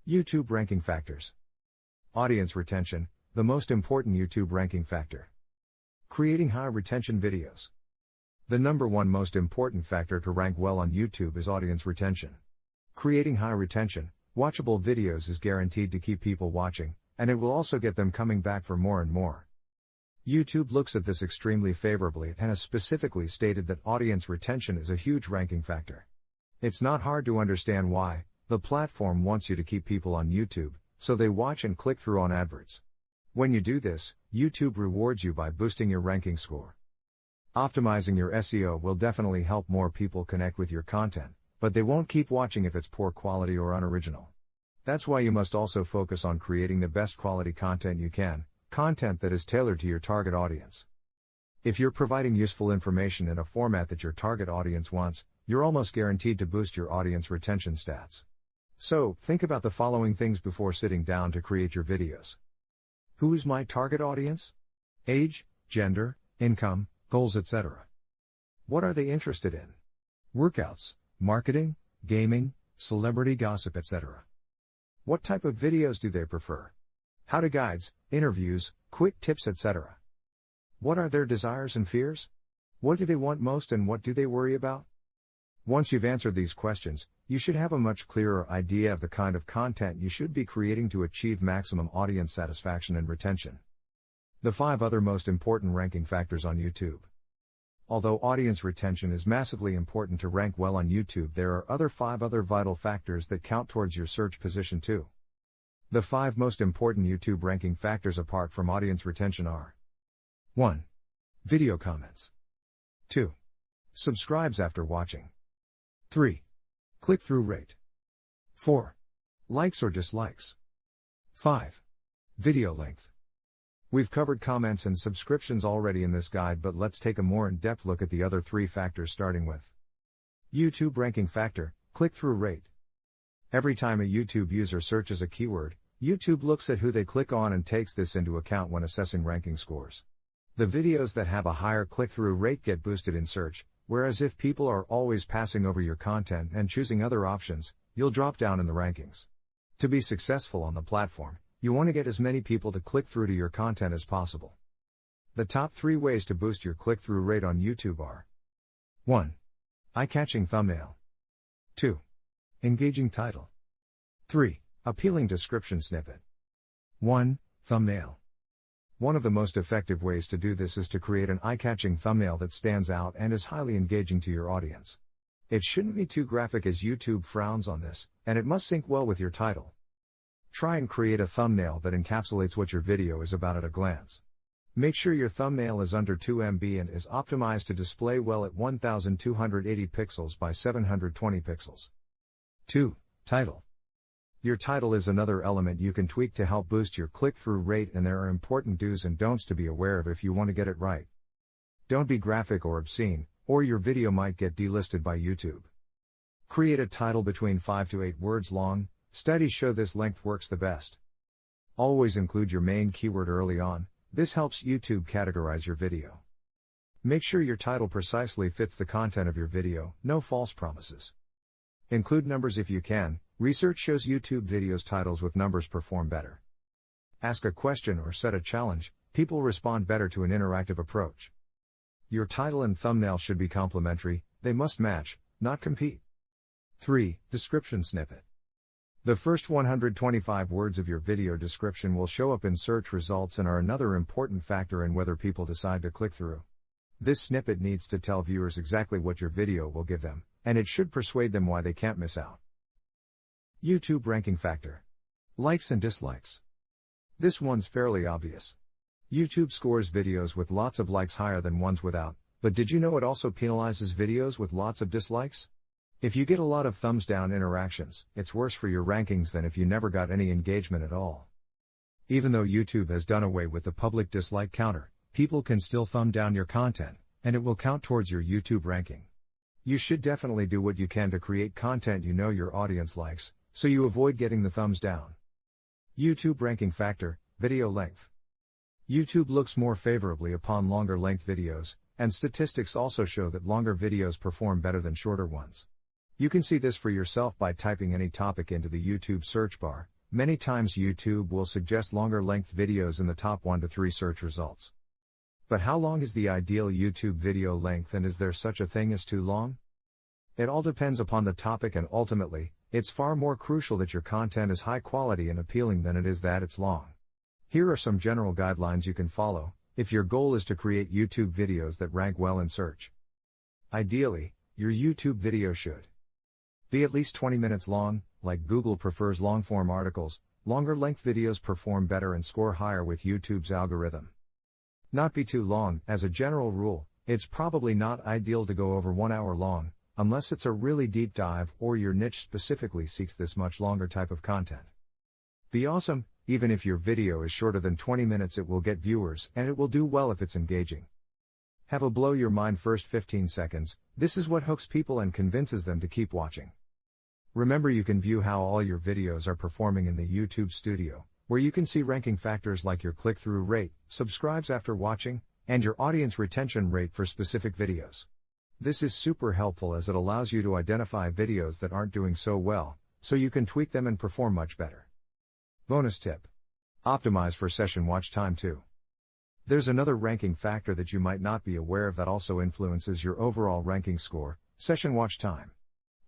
YouTube ranking factors. Audience retention, the most important YouTube ranking factor. Creating high retention videos. The number one most important factor to rank well on YouTube is audience retention. Creating high retention, watchable videos is guaranteed to keep people watching, and it will also get them coming back for more and more. YouTube looks at this extremely favorably and has specifically stated that audience retention is a huge ranking factor. It's not hard to understand why. The platform wants you to keep people on YouTube, so they watch and click through on adverts. When you do this, YouTube rewards you by boosting your ranking score. Optimizing your SEO will definitely help more people connect with your content, but they won't keep watching if it's poor quality or unoriginal. That's why you must also focus on creating the best quality content you can, content that is tailored to your target audience. If you're providing useful information in a format that your target audience wants, you're almost guaranteed to boost your audience retention stats. So, think about the following things before sitting down to create your videos. Who is my target audience? Age, gender, income, goals, etc. What are they interested in? Workouts, marketing, gaming, celebrity gossip, etc. What type of videos do they prefer? How-to guides, interviews, quick tips, etc. What are their desires and fears? What do they want most and what do they worry about? Once you've answered these questions, you should have a much clearer idea of the kind of content you should be creating to achieve maximum audience satisfaction and retention. The 5 other most important ranking factors on YouTube. Although audience retention is massively important to rank well on YouTube, there are 5 other vital factors that count towards your search position too. The 5 most important YouTube ranking factors apart from audience retention are: 1. Video comments. 2. Subscribes after watching. 3. Click-through rate. 4. Likes or dislikes. 5. Video length. We've covered comments and subscriptions already in this guide, but let's take a more in-depth look at the other 3 factors, starting with YouTube ranking factor, click-through rate. Every time a YouTube user searches a keyword, YouTube looks at who they click on and takes this into account when assessing ranking scores. The videos that have a higher click-through rate get boosted in search, whereas if people are always passing over your content and choosing other options, you'll drop down in the rankings. To be successful on the platform, you want to get as many people to click through to your content as possible. The top 3 ways to boost your click-through rate on YouTube are: 1. Eye-catching thumbnail. 2. Engaging title. 3. Appealing description snippet. 1. Thumbnail. One of the most effective ways to do this is to create an eye-catching thumbnail that stands out and is highly engaging to your audience. It shouldn't be too graphic, as YouTube frowns on this, and it must sync well with your title. Try and create a thumbnail that encapsulates what your video is about at a glance. Make sure your thumbnail is under 2 MB and is optimized to display well at 1280 pixels by 720 pixels. 2. Title. Your title is another element you can tweak to help boost your click-through rate, and there are important do's and don'ts to be aware of if you want to get it right. Don't be graphic or obscene, or your video might get delisted by YouTube. Create a title between 5 to 8 words long. Studies show this length works the best. Always include your main keyword early on. This helps YouTube categorize your video. Make sure your title precisely fits the content of your video, no false promises. Include numbers if you can. Research shows YouTube videos titles with numbers perform better. Ask a question or set a challenge. People respond better to an interactive approach. Your title and thumbnail should be complementary. They must match, not compete. 3. Description snippet. The first 125 words of your video description will show up in search results and are another important factor in whether people decide to click through. This snippet needs to tell viewers exactly what your video will give them, and it should persuade them why they can't miss out. YouTube ranking factor. Likes and dislikes. This one's fairly obvious. YouTube scores videos with lots of likes higher than ones without, but did you know it also penalizes videos with lots of dislikes? If you get a lot of thumbs down interactions, it's worse for your rankings than if you never got any engagement at all. Even though YouTube has done away with the public dislike counter, people can still thumb down your content, and it will count towards your YouTube ranking. You should definitely do what you can to create content you know your audience likes, so you avoid getting the thumbs down. YouTube ranking factor, video length. YouTube looks more favorably upon longer length videos, and statistics also show that longer videos perform better than shorter ones. You can see this for yourself by typing any topic into the YouTube search bar. many times YouTube will suggest longer length videos in the top 1 to 3 search results. But how long is the ideal YouTube video length, and is there such a thing as too long? It all depends upon the topic, and ultimately, it's far more crucial that your content is high quality and appealing than it is that it's long. Here are some general guidelines you can follow if your goal is to create YouTube videos that rank well in search. Ideally, your YouTube video should be at least 20 minutes long. Like Google prefers long-form articles, longer length videos perform better and score higher with YouTube's algorithm. Not be too long. As a general rule, it's probably not ideal to go over 1 hour long, unless it's a really deep dive or your niche specifically seeks this much longer type of content. Be awesome. Even if your video is shorter than 20 minutes, it will get viewers, and it will do well if it's engaging. Have a blow your mind first 15 seconds, this is what hooks people and convinces them to keep watching. Remember, you can view how all your videos are performing in the YouTube Studio, where you can see ranking factors like your click-through rate, subscribes after watching, and your audience retention rate for specific videos. This is super helpful as it allows you to identify videos that aren't doing so well, so you can tweak them and perform much better. Bonus tip: optimize for session watch time too. There's another ranking factor that you might not be aware of that also influences your overall ranking score: session watch time.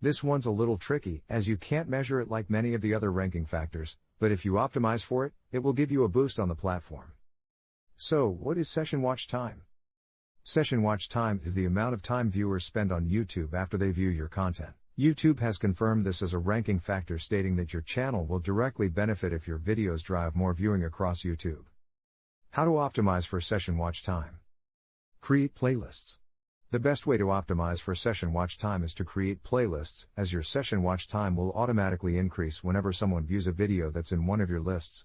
This one's a little tricky, as you can't measure it like many of the other ranking factors, but if you optimize for it, it will give you a boost on the platform. So, what is session watch time? Session watch time is the amount of time viewers spend on YouTube after they view your content. YouTube has confirmed this as a ranking factor, stating that your channel will directly benefit if your videos drive more viewing across YouTube. How to optimize for session watch time? Create playlists. The best way to optimize for session watch time is to create playlists, as your session watch time will automatically increase whenever someone views a video that's in one of your lists.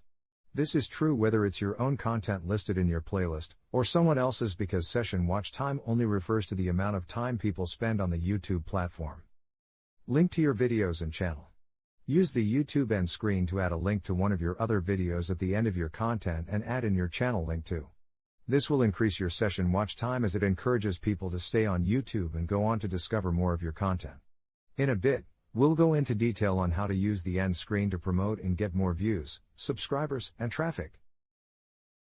This is true whether it's your own content listed in your playlist, or someone else's, because session watch time only refers to the amount of time people spend on the YouTube platform. Link to your videos and channel. Use the YouTube end screen to add a link to one of your other videos at the end of your content and add in your channel link too. This will increase your session watch time as it encourages people to stay on YouTube and go on to discover more of your content. In a bit, we'll go into detail on how to use the end screen to promote and get more views, subscribers, and traffic.